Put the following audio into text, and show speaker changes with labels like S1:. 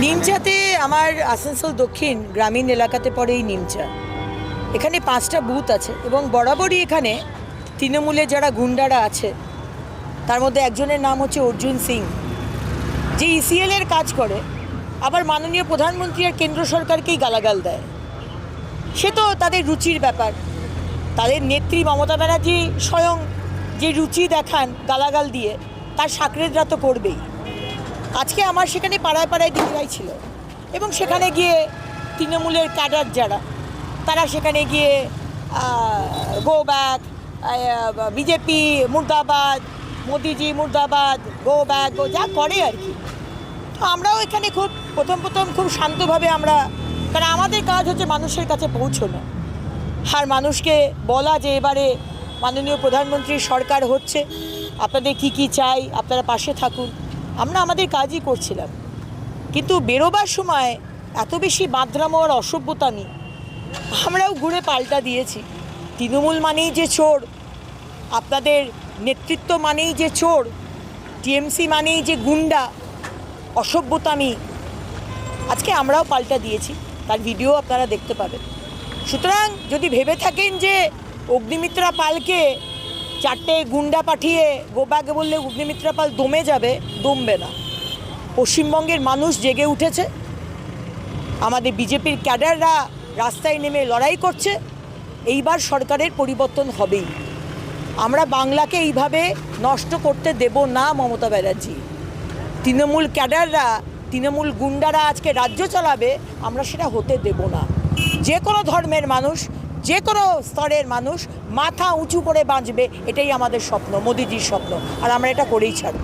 S1: নিমচাতে আমার আসানসোল দক্ষিণ গ্রামীণ এলাকাতে পড়ে এই নিমচা। এখানে 5টা বুথ আছে এবং বরাবরই এখানে তৃণমূলে যারা গুন্ডারা আছে তার মধ্যে একজনের নাম হচ্ছে অর্জুন সিং, যে ইসিএলের কাজ করে, আবার মাননীয় প্রধানমন্ত্রী আর কেন্দ্র সরকারকেই গালাগাল দেয়। সে তো তাদের রুচির ব্যাপার। তাদের নেত্রী মমতা ব্যানার্জি স্বয়ং যে রুচি দেখান গালাগাল দিয়ে, তার সাকরেদরা তো করবেই। আজকে আমার সেখানে পাড়ায় পাড়ায় দিদিরাই ছিল এবং সেখানে গিয়ে তৃণমূলের ক্যাডার যারা, তারা সেখানে গিয়ে গো ব্যাক, বিজেপি মুর্দাবাদ, মোদিজি মুর্দাবাদ, গো ব্যাক, গো, যা করে আর কি। তো আমরাও এখানে খুব প্রথম খুব শান্তভাবে আমরা, কারণ আমাদের কাজ হচ্ছে মানুষের কাছে পৌঁছানো আর মানুষকে বলা যে এবারে মাননীয় প্রধানমন্ত্রীর সরকার হচ্ছে, আপনাদের কি চাই, আপনারা পাশে থাকুন। আমরা আমাদের কাজই করছিলাম, কিন্তু বেরোবার সময় এত বেশি বাঁধরামো আর অসভ্যতামি আমরাও ঘুরে পাল্টা দিয়েছি। তৃণমূল মানেই যে চোর, আপনাদের নেতৃত্ব মানেই যে চোর, টিএমসি মানেই যে গুন্ডা, অসভ্যতামি, আজকে আমরাও পাল্টা দিয়েছি। তার ভিডিও আপনারা দেখতে পাবেন। সুতরাং যদি ভেবে থাকেন যে অগ্নিমিত্রা পালকে 4টে গুন্ডা পাঠিয়ে গোব্যাকে বললে অগ্নিমিত্রা পাল দমে যাবে, দমবে না। পশ্চিমবঙ্গের মানুষ জেগে উঠেছে, আমাদের বিজেপির ক্যাডাররা রাস্তায় নেমে লড়াই করছে। এইবার সরকারের পরিবর্তন হবেই। আমরা বাংলাকে এইভাবে নষ্ট করতে দেব না মমতা ব্যানার্জি। তৃণমূল ক্যাডাররা, তৃণমূল গুন্ডারা আজকে রাজ্য চালাবে, আমরা সেটা হতে দেব না। যে কোনো ধর্মের মানুষ, যে কোনো স্তরের মানুষ মাথা উঁচু করে বাঁচবে, এটাই আমাদের স্বপ্ন, মোদিজির স্বপ্ন, আর আমরা এটা করেই ছাড়ব।